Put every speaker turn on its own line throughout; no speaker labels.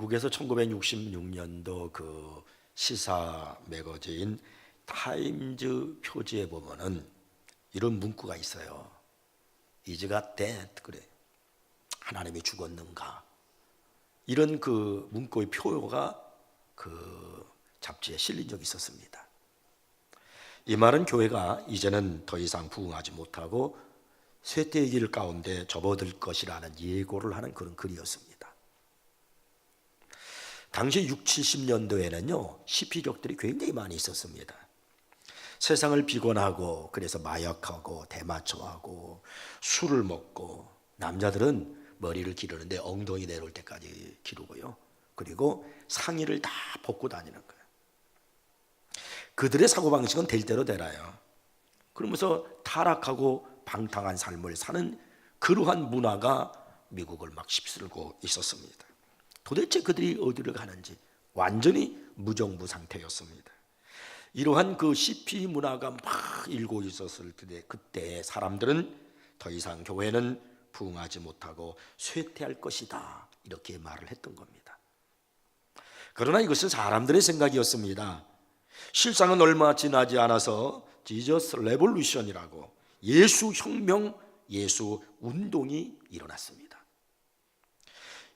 미국에서 1966년도 그 시사 매거진 타임즈 표지에 보면은 이런 문구가 있어요. Is God dead? 그래. 하나님이 죽었는가? 이런 그 문구의 표가 그 잡지에 실린 적이 있었습니다. 이 말은 교회가 이제는 더 이상 부흥하지 못하고 쇠퇴의 길 가운데 접어들 것이라는 예고를 하는 그런 글이었습니다. 당시 60, 70년도에는요 시피족들이 굉장히 많이 있었습니다. 세상을 비관하고 그래서 마약하고 대마초하고 술을 먹고, 남자들은 머리를 기르는데 엉덩이 내려올 때까지 기르고요, 그리고 상의를 다 벗고 다니는 거예요. 그들의 사고방식은 될 대로 되라요. 그러면서 타락하고 방탕한 삶을 사는 그러한 문화가 미국을 막 휩쓸고 있었습니다. 도대체 그들이 어디를 가는지 완전히 무정부 상태였습니다. 이러한 그 시피 문화가 막 일고 있었을 때, 그때 사람들은 더 이상 교회는 부흥하지 못하고 쇠퇴할 것이다, 이렇게 말을 했던 겁니다. 그러나 이것은 사람들의 생각이었습니다. 실상은 얼마 지나지 않아서 지저스 레볼루션이라고 예수 혁명, 예수 운동이 일어났습니다.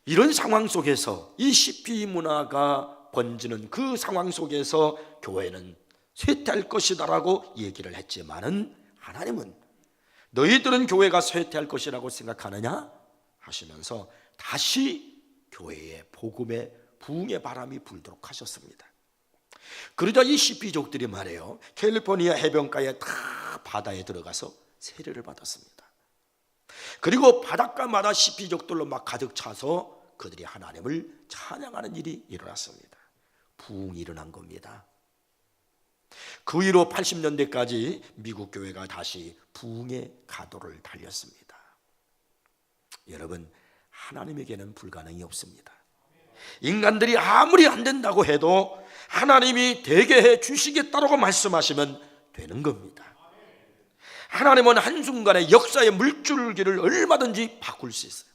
이런 상황 속에서 이 시피 문화가 번지는 그 상황 속에서 교회는 쇠퇴할 것이다라고 얘기를 했지만은, 하나님은 너희들은 교회가 쇠퇴할 것이라고 생각하느냐 하시면서 다시 교회의 복음의 부흥의 바람이 불도록 하셨습니다. 그러자 이 시피족들이 말해요, 캘리포니아 해변가에 다 바다에 들어가서 세례를 받았습니다. 그리고 바닷가마다 시피족들로 막 가득 차서 그들이 하나님을 찬양하는 일이 일어났습니다. 부흥이 일어난 겁니다. 그 이후로 80년대까지 미국 교회가 다시 부흥의 가도를 달렸습니다. 여러분, 하나님에게는 불가능이 없습니다. 인간들이 아무리 안 된다고 해도 하나님이 되게 해 주시겠다고 말씀하시면 되는 겁니다. 하나님은 한순간에 역사의 물줄기를 얼마든지 바꿀 수 있어요.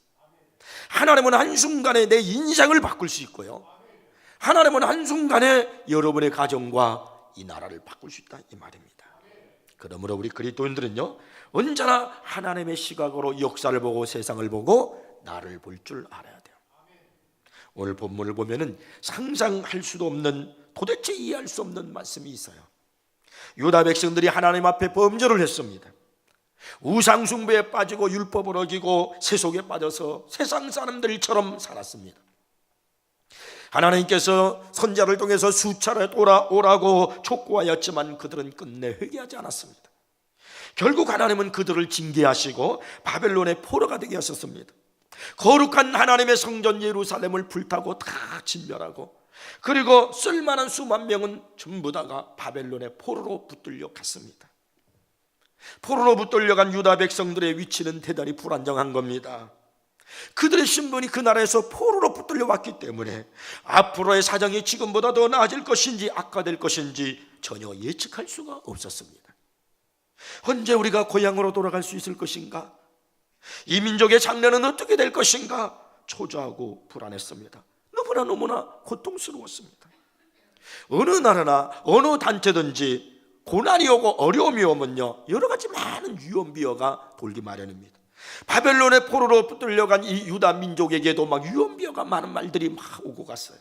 하나님은 한순간에 내 인생을 바꿀 수 있고요, 하나님은 한순간에 여러분의 가정과 이 나라를 바꿀 수 있다, 이 말입니다. 그러므로 우리 그리스도인들은요 언제나 하나님의 시각으로 역사를 보고 세상을 보고 나를 볼 줄 알아야 돼요. 오늘 본문을 보면은 상상할 수도 없는, 도대체 이해할 수 없는 말씀이 있어요. 유다 백성들이 하나님 앞에 범죄를 했습니다. 우상 숭배에 빠지고 율법을 어기고 세속에 빠져서 세상 사람들처럼 살았습니다. 하나님께서 선지자를 통해서 수차례 돌아오라고 촉구하였지만 그들은 끝내 회개하지 않았습니다. 결국 하나님은 그들을 징계하시고 바벨론의 포로가 되게 하셨습니다. 거룩한 하나님의 성전 예루살렘을 불타고 다 진멸하고, 그리고 쓸만한 수만 명은 전부 다가 바벨론의 포로로 붙들려 갔습니다. 포로로 붙들려간 유다 백성들의 위치는 대단히 불안정한 겁니다. 그들의 신분이 그 나라에서 포로로 붙들려 왔기 때문에 앞으로의 사정이 지금보다 더 나아질 것인지 악화될 것인지 전혀 예측할 수가 없었습니다. 언제 우리가 고향으로 돌아갈 수 있을 것인가? 이 민족의 장래는 어떻게 될 것인가? 초조하고 불안했습니다. 너무나 고통스러웠습니다. 어느 나라나 어느 단체든지 고난이 오고 어려움이 오면요 여러 가지 많은 유언비어가 돌기 마련입니다. 바벨론의 포로로 붙들려간 이 유다 민족에게도 막 유언비어가 많은 말들이 막 오고 갔어요.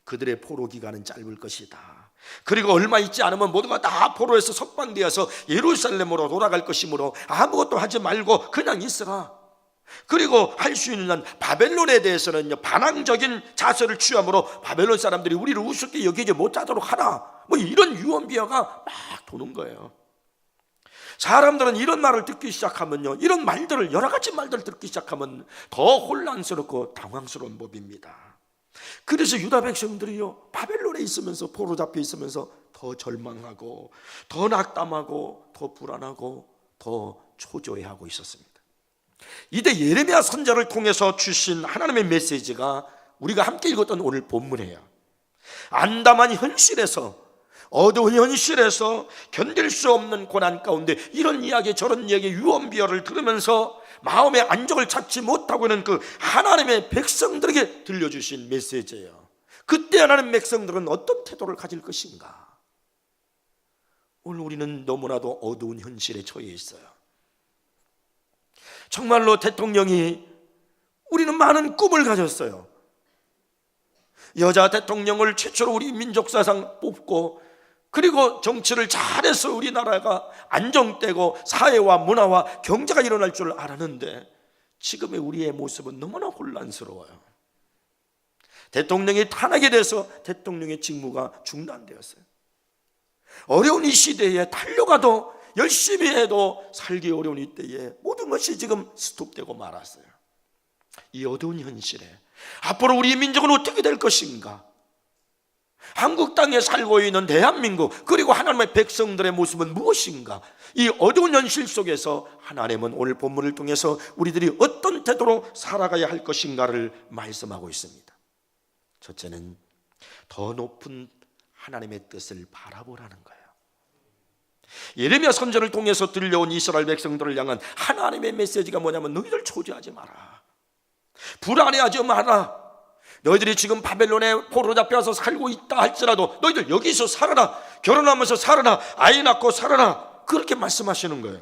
그들의 포로 기간은 짧을 것이다. 그리고 얼마 있지 않으면 모두가 다 포로에서 석방되어서 예루살렘으로 돌아갈 것이므로 아무것도 하지 말고 그냥 있어라. 그리고 할 수 있는 바벨론에 대해서는 반항적인 자세를 취함으로 바벨론 사람들이 우리를 우습게 여기지 못하도록 하라, 뭐 이런 유언비어가 막 도는 거예요. 사람들은 이런 말을 듣기 시작하면요, 이런 말들을, 여러 가지 말들을 듣기 시작하면 더 혼란스럽고 당황스러운 법입니다. 그래서 유다 백성들이요 바벨론에 있으면서, 포로 잡혀 있으면서 더 절망하고 더 낙담하고 더 불안하고 더 초조해하고 있었습니다. 이때 예레미야 선지자를 통해서 주신 하나님의 메시지가 우리가 함께 읽었던 오늘 본문이에요. 암담한 현실에서 어두운 현실에서 견딜 수 없는 고난 가운데 이런 이야기 저런 이야기 유언비어를 들으면서 마음의 안정을 찾지 못하고 있는 그 하나님의 백성들에게 들려주신 메시지예요. 그때 하나님 백성들은 어떤 태도를 가질 것인가? 오늘 우리는 너무나도 어두운 현실에 처해 있어요. 정말로 대통령이, 우리는 많은 꿈을 가졌어요. 여자 대통령을 최초로 우리 민족사상 뽑고, 그리고 정치를 잘해서 우리나라가 안정되고 사회와 문화와 경제가 일어날 줄 알았는데 지금의 우리의 모습은 너무나 혼란스러워요. 대통령이 탄핵이 돼서 대통령의 직무가 중단되었어요. 어려운 이 시대에 달려가도 열심히 해도 살기 어려운 이때에 모든 것이 지금 스톱되고 말았어요. 이 어두운 현실에 앞으로 우리 민족은 어떻게 될 것인가? 한국 땅에 살고 있는 대한민국 그리고 하나님의 백성들의 모습은 무엇인가? 이 어두운 현실 속에서 하나님은 오늘 본문을 통해서 우리들이 어떤 태도로 살아가야 할 것인가를 말씀하고 있습니다. 첫째는 더 높은 하나님의 뜻을 바라보라는 거예요. 예레미야 선지자를 통해서 들려온 이스라엘 백성들을 향한 하나님의 메시지가 뭐냐면 너희들 초조하지 마라, 불안해하지 마라. 너희들이 지금 바벨론에 포로 잡혀서 살고 있다 할지라도 너희들 여기서 살아라, 결혼하면서 살아라, 아이 낳고 살아라, 그렇게 말씀하시는 거예요.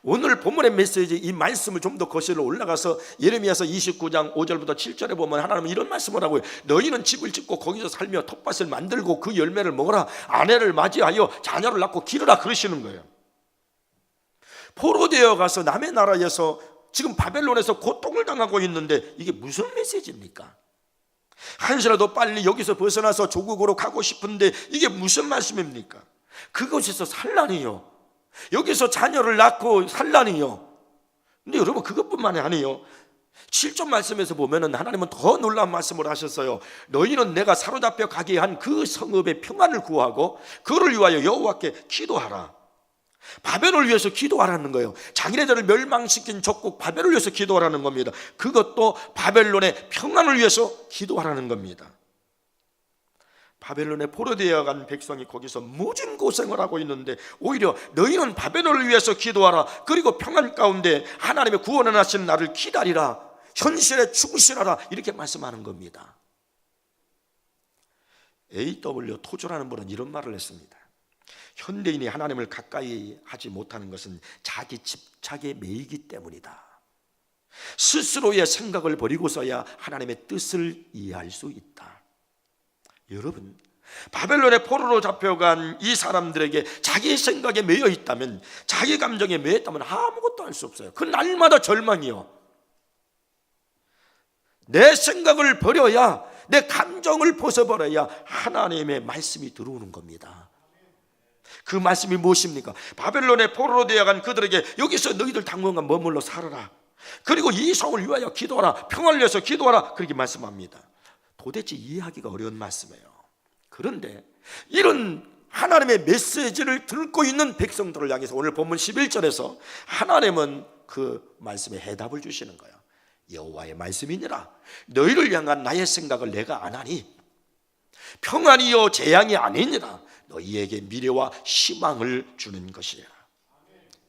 오늘 본문의 메시지, 이 말씀을 좀 더 거슬러 올라가서 예레미야서 29장 5절부터 7절에 보면 하나님은 이런 말씀을 하고요. 너희는 집을 짓고 거기서 살며 텃밭을 만들고 그 열매를 먹어라, 아내를 맞이하여 자녀를 낳고 기르라, 그러시는 거예요. 포로되어 가서 남의 나라에서 지금 바벨론에서 고통을 당하고 있는데 이게 무슨 메시지입니까? 한시라도 빨리 여기서 벗어나서 조국으로 가고 싶은데 이게 무슨 말씀입니까? 그곳에서 살라니요, 여기서 자녀를 낳고 살라니요. 근데 여러분 그것뿐만이 아니에요. 7절 말씀에서 보면은 하나님은 더 놀라운 말씀을 하셨어요. 너희는 내가 사로잡혀 가게 한 그 성읍의 평안을 구하고 그를 위하여 여호와께 기도하라. 바벨을 위해서 기도하라는 거예요. 자기네들을 멸망시킨 적국 바벨을 위해서 기도하라는 겁니다. 그것도 바벨론의 평안을 위해서 기도하라는 겁니다. 바벨론에 포로되어 간 백성이 거기서 무진 고생을 하고 있는데 오히려 너희는 바벨론을 위해서 기도하라, 그리고 평안 가운데 하나님의 구원을 하시는 날을 기다리라, 현실에 충실하라, 이렇게 말씀하는 겁니다. A.W. 토조라는 분은 이런 말을 했습니다. 현대인이 하나님을 가까이 하지 못하는 것은 자기 집착에 매이기 때문이다. 스스로의 생각을 버리고서야 하나님의 뜻을 이해할 수 있다. 여러분, 바벨론의 포로로 잡혀간 이 사람들에게 자기 생각에 매여 있다면, 자기 감정에 매여 있다면 아무것도 할 수 없어요. 그 날마다 절망이요. 내 생각을 버려야, 내 감정을 벗어버려야 하나님의 말씀이 들어오는 겁니다. 그 말씀이 무엇입니까? 바벨론의 포로로 되어간 그들에게 여기서 너희들 당분간 머물러 살아라, 그리고 이 성을 위하여 기도하라, 평화를 위해서 기도하라, 그렇게 말씀합니다. 도대체 이해하기가 어려운 말씀이에요. 그런데 이런 하나님의 메시지를 듣고 있는 백성들을 향해서 오늘 본문 11절에서 하나님은 그 말씀에 해답을 주시는 거예요. 여호와의 말씀이니라. 너희를 향한 나의 생각을 내가 안 하니 평안이요 재앙이 아니니라. 너희에게 미래와 희망을 주는 것이라.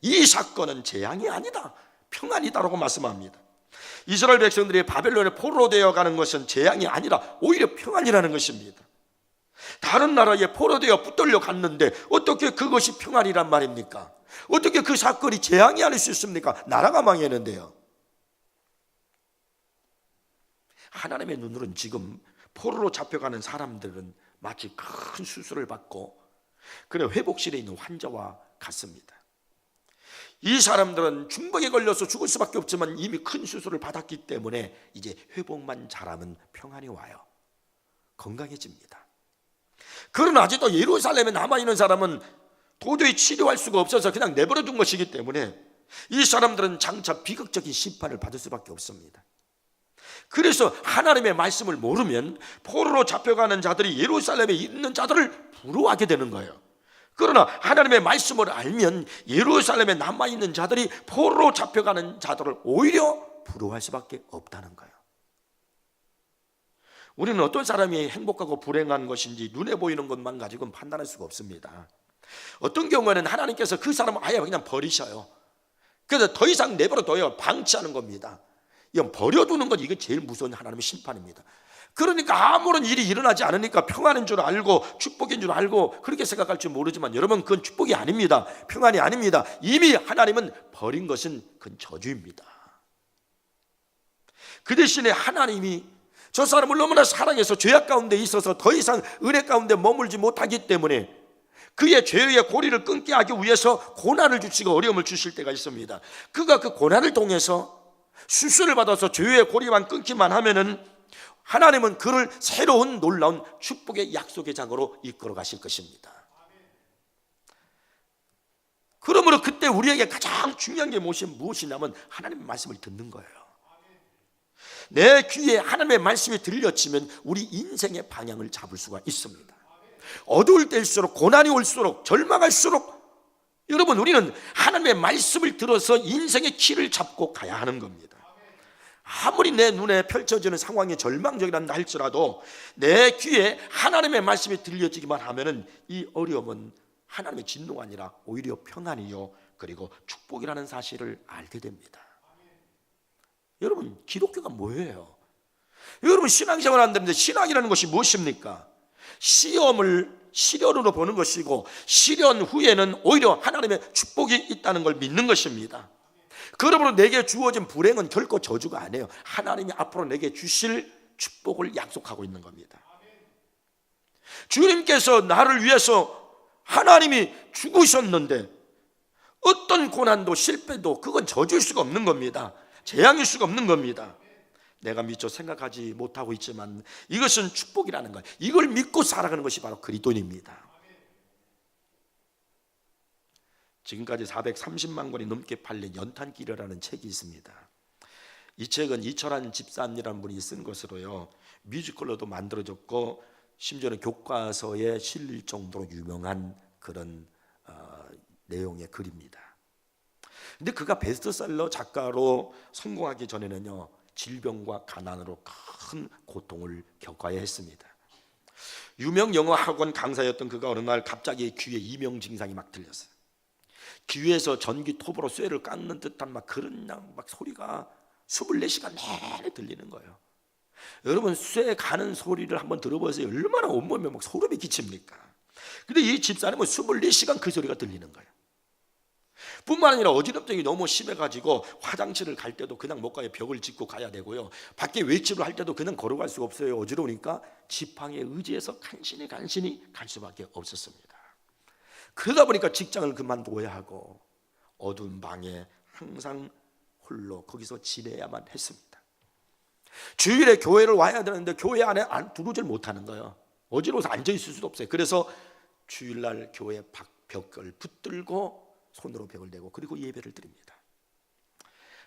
이 사건은 재앙이 아니다, 평안이다라고 말씀합니다. 이스라엘 백성들이 바벨론에 포로로 되어 가는 것은 재앙이 아니라 오히려 평안이라는 것입니다. 다른 나라에 포로되어 붙들려 갔는데 어떻게 그것이 평안이란 말입니까? 어떻게 그 사건이 재앙이 아닐 수 있습니까? 나라가 망했는데요. 하나님의 눈으로는 지금 포로로 잡혀가는 사람들은 마치 큰 수술을 받고 그래 회복실에 있는 환자와 같습니다. 이 사람들은 중병에 걸려서 죽을 수밖에 없지만 이미 큰 수술을 받았기 때문에 이제 회복만 잘하면 평안이 와요. 건강해집니다. 그러나 아직도 예루살렘에 남아있는 사람은 도저히 치료할 수가 없어서 그냥 내버려 둔 것이기 때문에 이 사람들은 장차 비극적인 심판을 받을 수밖에 없습니다. 그래서 하나님의 말씀을 모르면 포로로 잡혀가는 자들이 예루살렘에 있는 자들을 부러워하게 되는 거예요. 그러나 하나님의 말씀을 알면 예루살렘에 남아있는 자들이 포로로 잡혀가는 자들을 오히려 부러워할 수밖에 없다는 거예요. 우리는 어떤 사람이 행복하고 불행한 것인지 눈에 보이는 것만 가지고는 판단할 수가 없습니다. 어떤 경우에는 하나님께서 그 사람을 아예 그냥 버리셔요. 그래서 더 이상 내버려둬요. 방치하는 겁니다. 이건 버려두는 건 이게 제일 무서운 하나님의 심판입니다. 그러니까 아무런 일이 일어나지 않으니까 평안인 줄 알고 축복인 줄 알고 그렇게 생각할 줄 모르지만 여러분, 그건 축복이 아닙니다. 평안이 아닙니다. 이미 하나님은 버린 것은 그건 저주입니다. 그 대신에 하나님이 저 사람을 너무나 사랑해서 죄악 가운데 있어서 더 이상 은혜 가운데 머물지 못하기 때문에 그의 죄의 고리를 끊게 하기 위해서 고난을 주시고 어려움을 주실 때가 있습니다. 그가 그 고난을 통해서 수술을 받아서 죄의 고리만 끊기만 하면은 하나님은 그를 새로운 놀라운 축복의 약속의 장으로 이끌어 가실 것입니다. 그러므로 그때 우리에게 가장 중요한 게 무엇이냐면 하나님의 말씀을 듣는 거예요. 내 귀에 하나님의 말씀이 들려지면 우리 인생의 방향을 잡을 수가 있습니다. 어두울 때일수록, 고난이 올수록, 절망할수록 여러분, 우리는 하나님의 말씀을 들어서 인생의 길을 잡고 가야 하는 겁니다. 아무리 내 눈에 펼쳐지는 상황이 절망적이라 할지라도 내 귀에 하나님의 말씀이 들려지기만 하면은 이 어려움은 하나님의 진노가 아니라 오히려 평안이요 그리고 축복이라는 사실을 알게 됩니다. 여러분, 기독교가 뭐예요? 여러분, 신앙생활 한다는데 신앙이라는 것이 무엇입니까? 시험을 시련으로 보는 것이고 시련 후에는 오히려 하나님의 축복이 있다는 걸 믿는 것입니다. 그러므로 내게 주어진 불행은 결코 저주가 아니에요. 하나님이 앞으로 내게 주실 축복을 약속하고 있는 겁니다. 주님께서 나를 위해서 하나님이 죽으셨는데 어떤 고난도 실패도 그건 저주일 수가 없는 겁니다. 재앙일 수가 없는 겁니다. 내가 미처 생각하지 못하고 있지만 이것은 축복이라는 거예요. 이걸 믿고 살아가는 것이 바로 그리스도인입니다. 지금까지 430만 권이 넘게 팔린 연탄기려라는 책이 있습니다. 이 책은 이철환 집사님이라는 분이 쓴 것으로요 뮤지컬로도 만들어졌고 심지어는 교과서에 실릴 정도로 유명한 그런 내용의 글입니다. 근데 그가 베스트셀러 작가로 성공하기 전에는요 질병과 가난으로 큰 고통을 겪어야 했습니다. 유명 영어 학원 강사였던 그가 어느 날 갑자기 귀에 이명 증상이 막 들렸어요. 귀에서 전기 톱으로 쇠를 깎는 듯한 막 그런 막 소리가 24시간 내내 들리는 거예요. 여러분, 쇠 가는 소리를 한번 들어보세요. 얼마나 온몸에 막 소름이 끼칩니까? 근데 이 집사님은 24시간 그 소리가 들리는 거예요. 뿐만 아니라 어지럼증이 너무 심해가지고 화장실을 갈 때도 그냥 못 가요. 벽을 짚고 가야 되고요. 밖에 외출을 할 때도 그냥 걸어갈 수가 없어요. 어지러우니까 지팡이에 의지해서 간신히 갈 수밖에 없었습니다. 그러다 보니까 직장을 그만둬야 하고 어두운 방에 항상 홀로 거기서 지내야만 했습니다. 주일에 교회를 와야 되는데 교회 안에 두루질 못하는 거예요. 어지러워서 앉아있을 수도 없어요. 그래서 주일날 교회 벽을 붙들고 손으로 벽을 대고 그리고 예배를 드립니다.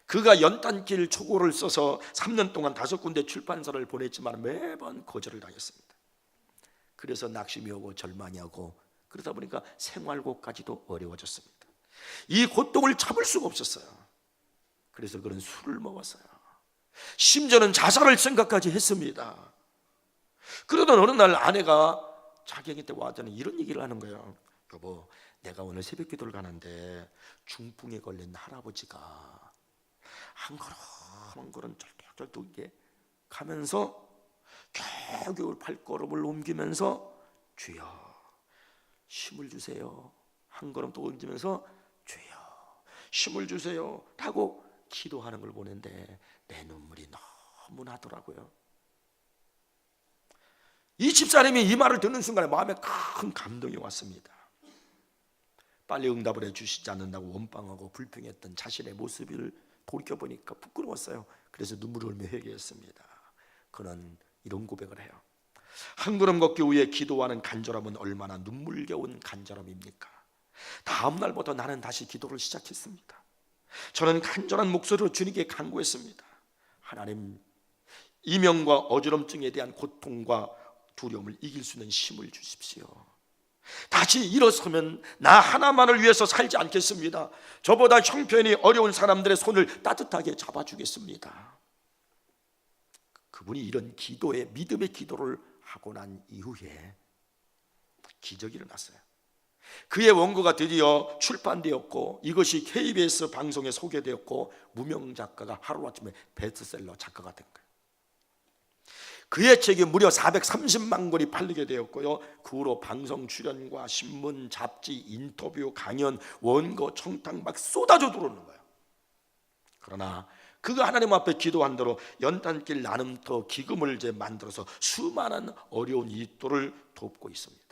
그가 연탄길 초고를 써서 3년 동안 5군데 출판사를 보냈지만 매번 거절을 당했습니다. 그래서 낙심이 오고 절망이 오고 그러다 보니까 생활고까지도 어려워졌습니다. 이 고통을 참을 수가 없었어요. 그래서 그는 술을 먹었어요. 심지어는 자살을 생각까지 했습니다. 그러던 어느 날 아내가 자기한테 와서는 이런 얘기를 하는 거예요. 여보, 내가 오늘 새벽 기도를 가는데 중풍에 걸린 할아버지가 한 걸음 절뚝절뚝 가면서 겨우겨우 발걸음을 옮기면서 주여 힘을 주세요. 한 걸음 또 옮기면서 주여 힘을 주세요 라고 기도하는 걸 보는데 내 눈물이 너무 나더라고요. 이 집사님이 이 말을 듣는 순간에 마음에 큰 감동이 왔습니다. 빨리 응답을 해주시지 않는다고 원망하고 불평했던 자신의 모습을 돌이켜보니까 부끄러웠어요. 그래서 눈물을 흘며 회개했습니다. 그는 이런 고백을 해요. 한 걸음 걷기 위해 기도하는 간절함은 얼마나 눈물겨운 간절함입니까? 다음 날부터 나는 다시 기도를 시작했습니다. 저는 간절한 목소리로 주님께 간구했습니다. 하나님, 이명과 어지럼증에 대한 고통과 두려움을 이길 수 있는 힘을 주십시오. 다시 일어서면 나 하나만을 위해서 살지 않겠습니다. 저보다 형편이 어려운 사람들의 손을 따뜻하게 잡아주겠습니다. 그분이 이런 기도에 믿음의 기도를 하고 난 이후에 기적이 일어났어요. 그의 원고가 드디어 출판되었고 이것이 KBS 방송에 소개되었고 무명 작가가 하루아침에 베스트셀러 작가가 된 거예요. 그의 책이 무려 430만 권이 팔리게 되었고요. 그 후로 방송 출연과 신문, 잡지, 인터뷰, 강연, 원고, 청탁 막 쏟아져 들어오는 거예요. 그러나 그가 하나님 앞에 기도한 대로 연단길 나눔터 기금을 이제 만들어서 수많은 어려운 이웃들을 돕고 있습니다.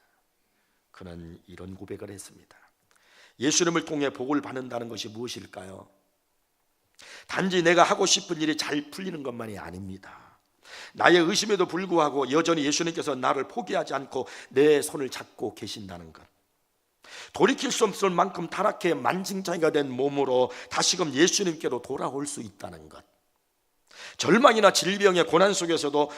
그는 이런 고백을 했습니다. 예수님을 통해 복을 받는다는 것이 무엇일까요? 단지 내가 하고 싶은 일이 잘 풀리는 것만이 아닙니다. 나의 의심에도 불구하고 여전히 예수님께서 나를 포기하지 않고 내 손을 잡고 계신다는 것, 돌이킬 수 없을 만큼 타락해 만신창이가 된 몸으로 다시금 예수님께로 돌아올 수 있다는 것, 절망이나 질병의 고난 속에서도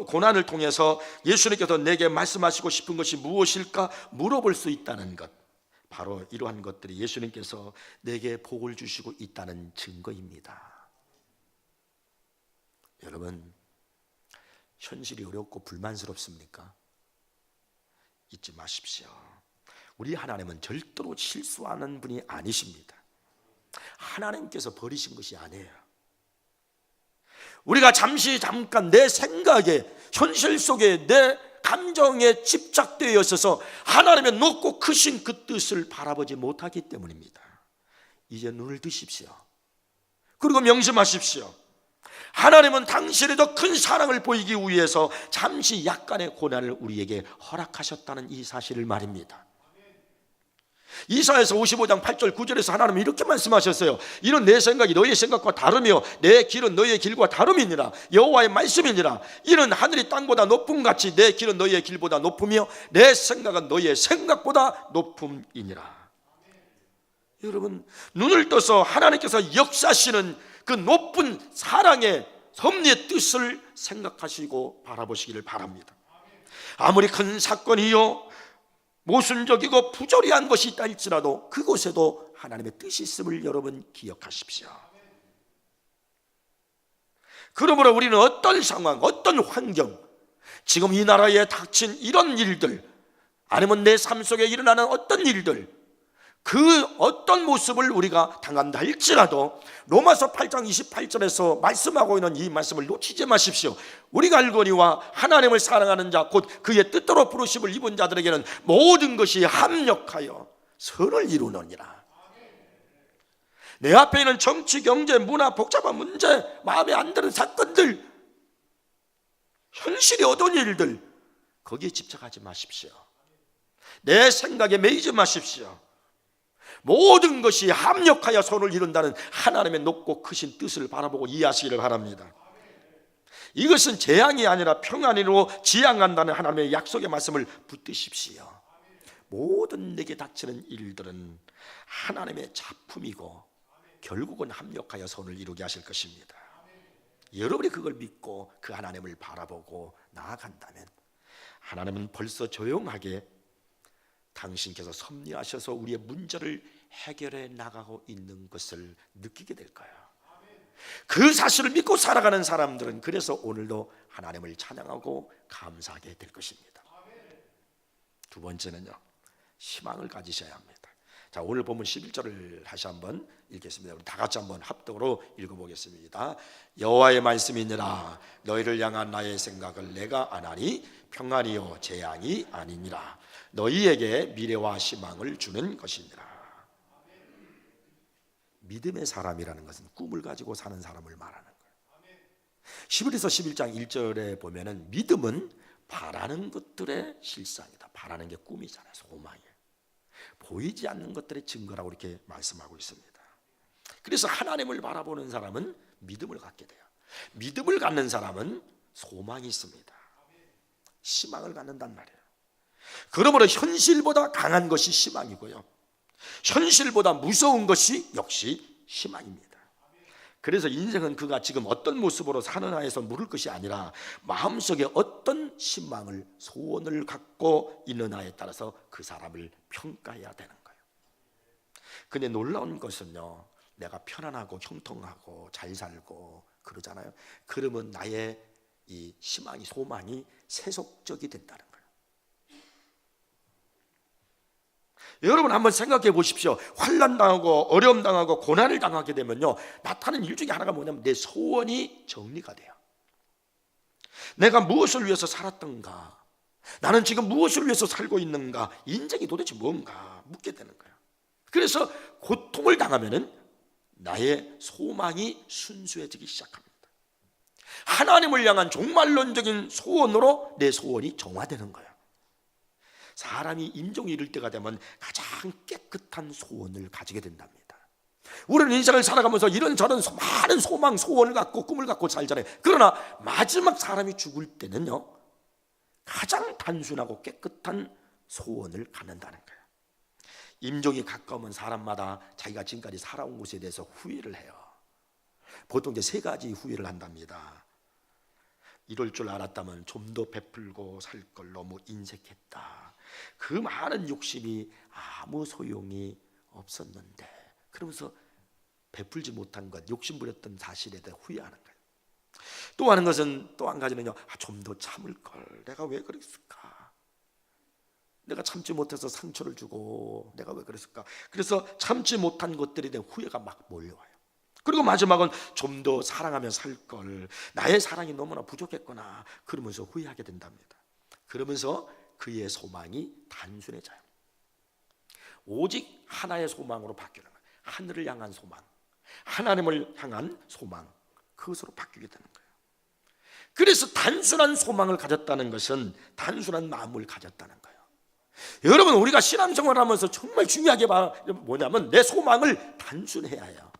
고난을 통해서 예수님께서 내게 말씀하시고 싶은 것이 무엇일까 물어볼 수 있다는 것, 바로 이러한 것들이 예수님께서 내게 복을 주시고 있다는 증거입니다. 여러분, 현실이 어렵고 불만스럽습니까? 잊지 마십시오. 우리 하나님은 절대로 실수하는 분이 아니십니다. 하나님께서 버리신 것이 아니에요. 우리가 잠깐 내 생각에, 현실 속에 내 감정에 집착되어 있어서 하나님의 높고 크신 그 뜻을 바라보지 못하기 때문입니다. 이제 눈을 뜨십시오. 그리고 명심하십시오. 하나님은 당신의 더 큰 사랑을 보이기 위해서 잠시 약간의 고난을 우리에게 허락하셨다는 이 사실을 말입니다. 이사야서 55장 8절 9절에서 하나님은 이렇게 말씀하셨어요. 이는 내 생각이 너희의 생각과 다르며 내 길은 너희의 길과 다름이니라. 여호와의 말씀이니라. 이는 하늘이 땅보다 높음 같이 내 길은 너희의 길보다 높으며 내 생각은 너희의 생각보다 높음이니라. 여러분, 눈을 떠서 하나님께서 역사하시는 그 높은 사랑의 섭리의 뜻을 생각하시고 바라보시기를 바랍니다. 아무리 큰 사건이요 모순적이고 부조리한 것이 있다 할지라도 그곳에도 하나님의 뜻이 있음을 여러분 기억하십시오. 그러므로 우리는 어떤 상황, 어떤 환경, 지금 이 나라에 닥친 이런 일들, 아니면 내 삶 속에 일어나는 어떤 일들, 그 어떤 모습을 우리가 당한다 할지라도 로마서 8장 28절에서 말씀하고 있는 이 말씀을 놓치지 마십시오. 우리가 알거니와 하나님을 사랑하는 자 곧 그의 뜻대로 부르심을 입은 자들에게는 모든 것이 합력하여 선을 이루느니라. 내 앞에 있는 정치, 경제, 문화, 복잡한 문제, 마음에 안 드는 사건들, 현실이 어떤 일들, 거기에 집착하지 마십시오. 내 생각에 매이지 마십시오. 모든 것이 합력하여 선을 이룬다는 하나님의 높고 크신 뜻을 바라보고 이해하시기를 바랍니다. 이것은 재앙이 아니라 평안으로 지향한다는 하나님의 약속의 말씀을 붙드십시오. 모든 내게 닥치는 일들은 하나님의 작품이고 결국은 합력하여 선을 이루게 하실 것입니다. 여러분이 그걸 믿고 그 하나님을 바라보고 나아간다면 하나님은 벌써 조용하게 당신께서 섭리하셔서 우리의 문제를 해결해 나가고 있는 것을 느끼게 될 거예요. 그 사실을 믿고 살아가는 사람들은 그래서 오늘도 하나님을 찬양하고 감사하게 될 것입니다. 두 번째는요, 희망을 가지셔야 합니다. 자, 오늘 본문 11절을 다시 한번 읽겠습니다. 우리 다 같이 한번 합독으로 읽어보겠습니다. 여호와의 말씀이니라. 너희를 향한 나의 생각을 내가 아나니 평안이요 재앙이 아니니라. 너희에게 미래와 희망을 주는 것이니라. 믿음의 사람이라는 것은 꿈을 가지고 사는 사람을 말하는 거예요. 히브리서 11장 1절에 보면은 믿음은 바라는 것들의 실상이다. 바라는 게 꿈이잖아요. 소망이에요. 보이지 않는 것들의 증거라고 이렇게 말씀하고 있습니다. 그래서 하나님을 바라보는 사람은 믿음을 갖게 돼요. 믿음을 갖는 사람은 소망이 있습니다. 희망을 갖는단 말이에요. 그러므로 현실보다 강한 것이 희망이고요, 현실보다 무서운 것이 역시 희망입니다. 그래서 인생은 그가 지금 어떤 모습으로 사느냐에서 물을 것이 아니라 마음속에 어떤 희망을, 소원을 갖고 있느냐에 따라서 그 사람을 평가해야 되는 거예요. 근데 놀라운 것은요, 내가 편안하고 형통하고 잘 살고 그러잖아요. 그러면 나의 이 희망이, 소망이 세속적이 된다는 거예요. 여러분 한번 생각해 보십시오. 환난 당하고 어려움 당하고 고난을 당하게 되면요, 나타나는 일 중에 하나가 뭐냐면 내 소원이 정리가 돼요. 내가 무엇을 위해서 살았던가, 나는 지금 무엇을 위해서 살고 있는가, 인생이 도대체 뭔가 묻게 되는 거예요. 그래서 고통을 당하면은 나의 소망이 순수해지기 시작합니다. 하나님을 향한 종말론적인 소원으로 내 소원이 정화되는 거예요. 사람이 임종이 이를 때가 되면 가장 깨끗한 소원을 가지게 된답니다. 우리는 인생을 살아가면서 이런저런 많은 소망, 소원을 갖고 꿈을 갖고 살잖아요. 그러나 마지막 사람이 죽을 때는요, 가장 단순하고 깨끗한 소원을 갖는다는 거예요. 임종이 가까우면 사람마다 자기가 지금까지 살아온 것에 대해서 후회를 해요. 보통 이제 세 가지 후회를 한답니다. 이럴 줄 알았다면 좀 더 베풀고 살 걸 너무 인색했다. 그 많은 욕심이 아무 소용이 없었는데, 그러면서 베풀지 못한 것, 욕심 부렸던 사실에 대해 후회하는 거예요. 또 하는 것은, 또 한 가지는요, 좀 더 참을 걸, 내가 왜 그랬을까, 내가 참지 못해서 상처를 주고 내가 왜 그랬을까. 그래서 참지 못한 것들에 대한 후회가 막 몰려와요. 그리고 마지막은 좀 더 사랑하며 살 걸, 나의 사랑이 너무나 부족했구나, 그러면서 후회하게 된답니다. 그러면서 그의 소망이 단순해져요. 오직 하나의 소망으로 바뀌는 거예요. 하늘을 향한 소망, 하나님을 향한 소망, 그것으로 바뀌게 되는 거예요. 그래서 단순한 소망을 가졌다는 것은 단순한 마음을 가졌다는 거예요. 여러분, 우리가 신앙생활을 하면서 정말 중요하게 뭐냐면 내 소망을 단순해야 해요.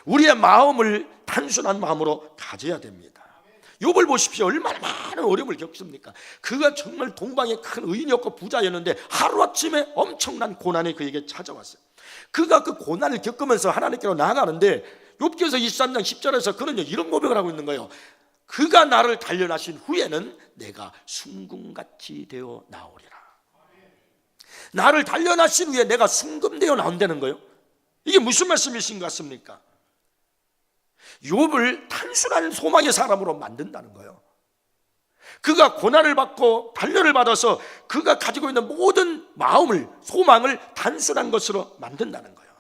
우리의 마음을 단순한 마음으로 가져야 됩니다. 욥을 보십시오. 얼마나 많은 어려움을 겪습니까? 그가 정말 동방의 큰 의인이었고 부자였는데 하루아침에 엄청난 고난이 그에게 찾아왔어요. 그가 그 고난을 겪으면서 하나님께로 나아가는데, 욥기서 23장 10절에서 그는 이런 고백을 하고 있는 거예요. 그가 나를 단련하신 후에는 내가 순금같이 되어 나오리라. 나를 단련하신 후에 내가 순금되어 나온다는 거예요. 이게 무슨 말씀이신 것 같습니까? 욥을 단순한 소망의 사람으로 만든다는 거예요. 그가 고난을 받고 단련을 받아서 그가 가지고 있는 모든 마음을, 소망을 단순한 것으로 만든다는 거예요.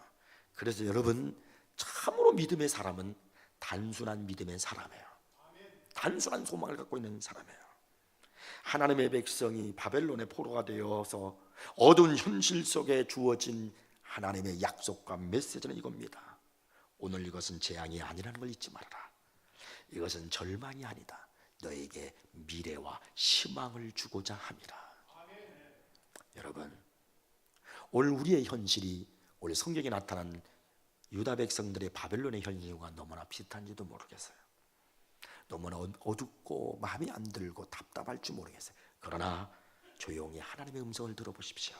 그래서 여러분, 참으로 믿음의 사람은 단순한 믿음의 사람이에요. 단순한 소망을 갖고 있는 사람이에요. 하나님의 백성이 바벨론의 포로가 되어서 어두운 현실 속에 주어진 하나님의 약속과 메시지는 이겁니다. 오늘 이것은 재앙이 아니라는 걸 잊지 말아라. 이것은 절망이 아니다. 너에게 미래와 희망을 주고자 함이라. 여러분, 오늘 우리의 현실이 오늘 성경에 나타난 유다 백성들의 바벨론의 현실과 너무나 비슷한지도 모르겠어요. 너무나 어둡고 마음이 안 들고 답답할지 모르겠어요. 그러나 조용히 하나님의 음성을 들어보십시오.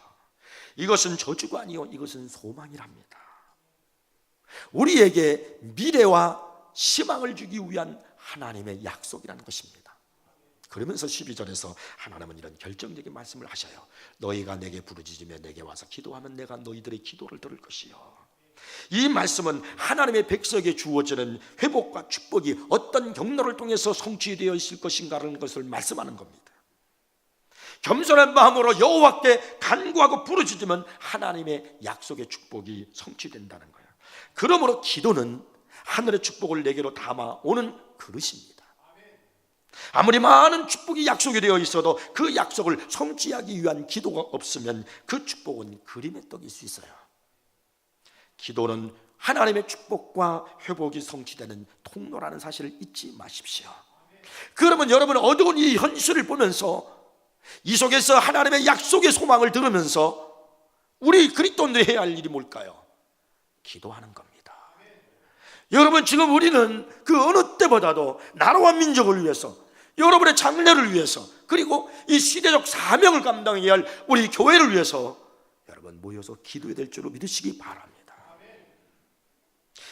이것은 저주가 아니요, 이것은 소망이랍니다. 우리에게 미래와 희망을 주기 위한 하나님의 약속이라는 것입니다. 그러면서 12절에서 하나님은 이런 결정적인 말씀을 하셔요. 너희가 내게 부르짖으며 내게 와서 기도하면 내가 너희들의 기도를 들을 것이요. 이 말씀은 하나님의 백성에게 주어지는 회복과 축복이 어떤 경로를 통해서 성취되어 있을 것인가라는 것을 말씀하는 겁니다. 겸손한 마음으로 여호와께 간구하고 부르짖으면 하나님의 약속의 축복이 성취된다는 거예요. 그러므로 기도는 하늘의 축복을 내게로 담아오는 그릇입니다. 아무리 많은 축복이 약속이 되어 있어도 그 약속을 성취하기 위한 기도가 없으면 그 축복은 그림의 떡일 수 있어요. 기도는 하나님의 축복과 회복이 성취되는 통로라는 사실을 잊지 마십시오. 그러면 여러분은 어두운 이 현실을 보면서 이 속에서 하나님의 약속의 소망을 들으면서 우리 그리스도인들이 해야 할 일이 뭘까요? 기도하는 겁니다. 여러분, 지금 우리는 그 어느 때보다도 나라와 민족을 위해서, 여러분의 장래를 위해서, 그리고 이 시대적 사명을 감당해야 할 우리 교회를 위해서 여러분 모여서 기도해야 될 줄로 믿으시기 바랍니다.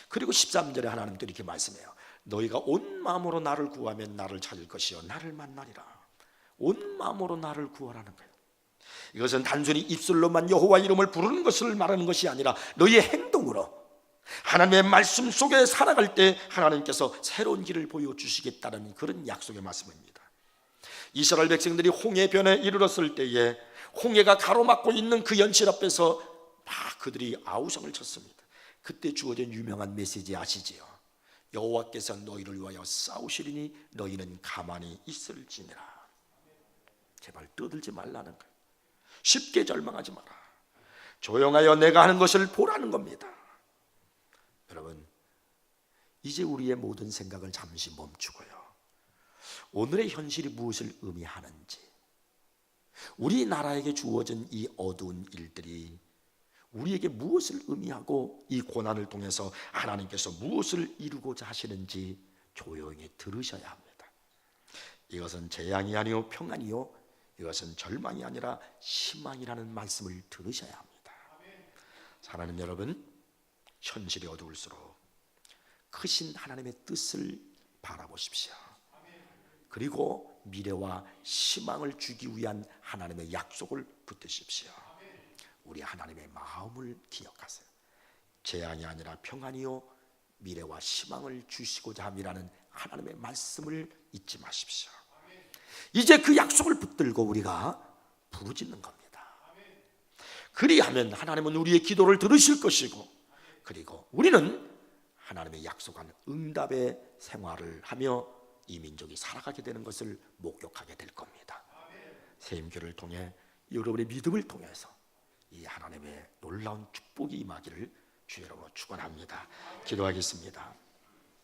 그리고 13절에 하나님도 이렇게 말씀해요. 너희가 온 마음으로 나를 구하면 나를 찾을 것이요 나를 만나리라. 온 마음으로 나를 구하라는 거예요. 이것은 단순히 입술로만 여호와 이름을 부르는 것을 말하는 것이 아니라 너희의 행동으로, 하나님의 말씀 속에 살아갈 때 하나님께서 새로운 길을 보여주시겠다는 그런 약속의 말씀입니다. 이스라엘 백성들이 홍해변에 이르렀을 때에 홍해가 가로막고 있는 그 연실 앞에서 막 그들이 아우성을 쳤습니다. 그때 주어진 유명한 메시지 아시지요? 여호와께서 너희를 위하여 싸우시리니 너희는 가만히 있을지니라. 제발 떠들지 말라는 거예요. 쉽게 절망하지 마라. 조용하여 내가 하는 것을 보라는 겁니다. 여러분, 이제 우리의 모든 생각을 잠시 멈추고요, 오늘의 현실이 무엇을 의미하는지, 우리나라에게 주어진 이 어두운 일들이 우리에게 무엇을 의미하고 이 고난을 통해서 하나님께서 무엇을 이루고자 하시는지 조용히 들으셔야 합니다. 이것은 재앙이 아니요 평안이요, 이것은 절망이 아니라 희망이라는 말씀을 들으셔야 합니다. 사랑하는 여러분, 현실이 어두울수록 크신 하나님의 뜻을 바라보십시오. 그리고 미래와 희망을 주기 위한 하나님의 약속을 붙드십시오. 우리 하나님의 마음을 기억하세요. 재앙이 아니라 평안이요 미래와 희망을 주시고자 함이라는 하나님의 말씀을 잊지 마십시오. 이제 그 약속을 붙들고 우리가 부르짖는 겁니다. 그리하면 하나님은 우리의 기도를 들으실 것이고, 그리고 우리는 하나님의 약속한 응답의 생활을 하며 이 민족이 살아가게 되는 것을 목격하게 될 겁니다. 새임교를 통해 여러분의 믿음을 통해서 이 하나님의 놀라운 축복이 임하기를 주의 이름으로 축원합니다. 기도하겠습니다.